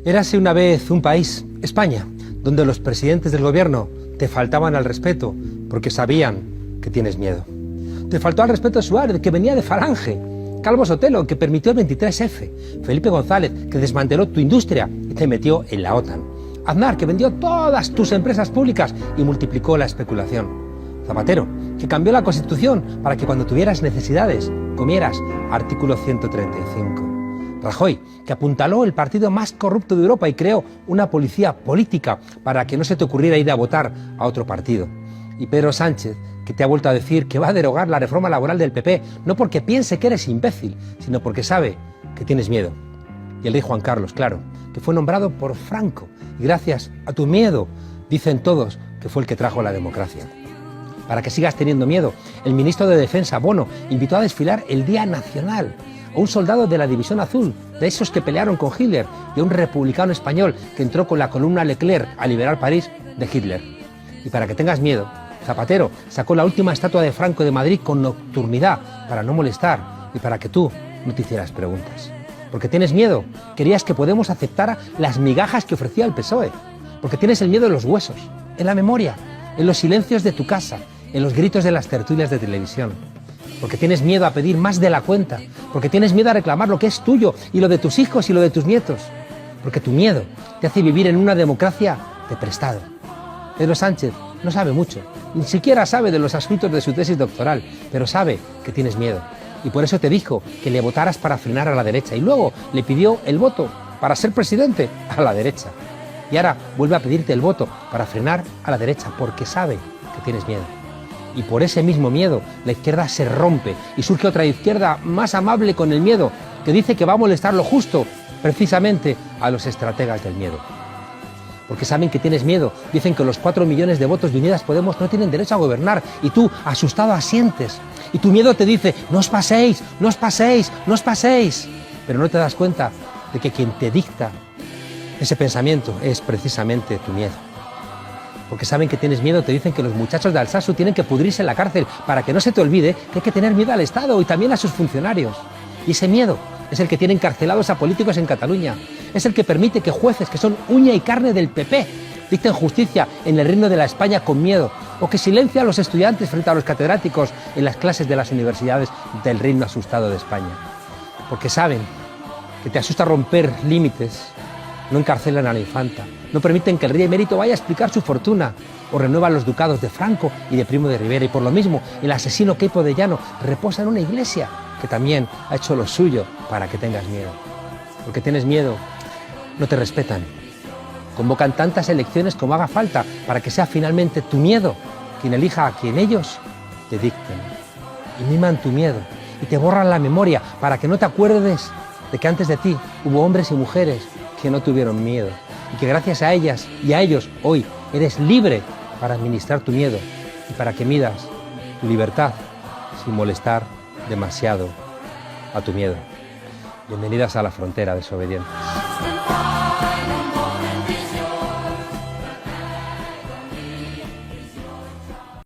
Érase una vez un país, España, donde los presidentes del gobierno te faltaban al respeto porque sabían que tienes miedo. Te faltó al respeto Suárez, que venía de Falange, Calvo Sotelo, que permitió el 23F, Felipe González, que desmanteló tu industria y te metió en la OTAN, Aznar, que vendió todas tus empresas públicas y multiplicó la especulación, Zapatero, que cambió la Constitución para que cuando tuvieras necesidades comieras, artículo 135. Rajoy, que apuntaló el partido más corrupto de Europa y creó una policía política para que no se te ocurriera ir a votar a otro partido. Y Pedro Sánchez, que te ha vuelto a decir que va a derogar la reforma laboral del PP, no porque piense que eres imbécil, sino porque sabe que tienes miedo. Y el rey Juan Carlos, claro, que fue nombrado por Franco, y gracias a tu miedo, dicen todos que fue el que trajo la democracia. Para que sigas teniendo miedo, el ministro de Defensa, Bono, invitó a desfilar el Día Nacional a un soldado de la División Azul, de esos que pelearon con Hitler, y a un republicano español que entró con la columna Leclerc a liberar París de Hitler. Y para que tengas miedo, Zapatero sacó la última estatua de Franco de Madrid con nocturnidad para no molestar y para que tú no te hicieras preguntas. Porque tienes miedo, querías que Podemos aceptara las migajas que ofrecía el PSOE. Porque tienes el miedo en los huesos, en la memoria, en los silencios de tu casa, en los gritos de las tertulias de televisión. Porque tienes miedo a pedir más de la cuenta, porque tienes miedo a reclamar lo que es tuyo y lo de tus hijos y lo de tus nietos. Porque tu miedo te hace vivir en una democracia de prestado. Pedro Sánchez no sabe mucho, ni siquiera sabe de los asuntos de su tesis doctoral, pero sabe que tienes miedo. Y por eso te dijo que le votaras para frenar a la derecha. Y luego le pidió el voto para ser presidente a la derecha. Y ahora vuelve a pedirte el voto para frenar a la derecha, porque sabe que tienes miedo. Y por ese mismo miedo, la izquierda se rompe y surge otra izquierda más amable con el miedo, que dice que va a molestar lo justo, precisamente a los estrategas del miedo. Porque saben que tienes miedo, dicen que los 4 millones de votos de Unidas Podemos no tienen derecho a gobernar, y tú, asustado, asientes. Y tu miedo te dice, no os paséis, no os paséis, no os paséis. Pero no te das cuenta de que quien te dicta ese pensamiento es precisamente tu miedo. Porque saben que tienes miedo, te dicen que los muchachos de Alsasu tienen que pudrirse en la cárcel para que no se te olvide que hay que tener miedo al Estado y también a sus funcionarios. Y ese miedo es el que tiene encarcelados a políticos en Cataluña. Es el que permite que jueces que son uña y carne del PP dicten justicia en el reino de la España con miedo, o que silencia a los estudiantes frente a los catedráticos en las clases de las universidades del reino asustado de España. Porque saben que te asusta romper límites, no encarcelan a la infanta, no permiten que el rey emérito vaya a explicar su fortuna, o renuevan los ducados de Franco y de Primo de Rivera, y por lo mismo el asesino Queipo de Llano reposa en una iglesia que también ha hecho lo suyo para que tengas miedo. Porque tienes miedo, no te respetan. Convocan tantas elecciones como haga falta para que sea finalmente tu miedo quien elija a quien ellos te dicten. Y miman tu miedo y te borran la memoria para que no te acuerdes de que antes de ti hubo hombres y mujeres que no tuvieron miedo y que gracias a ellas y a ellos hoy eres libre para administrar tu miedo y para que midas tu libertad sin molestar demasiado a tu miedo. Bienvenidas a la frontera, desobedientes.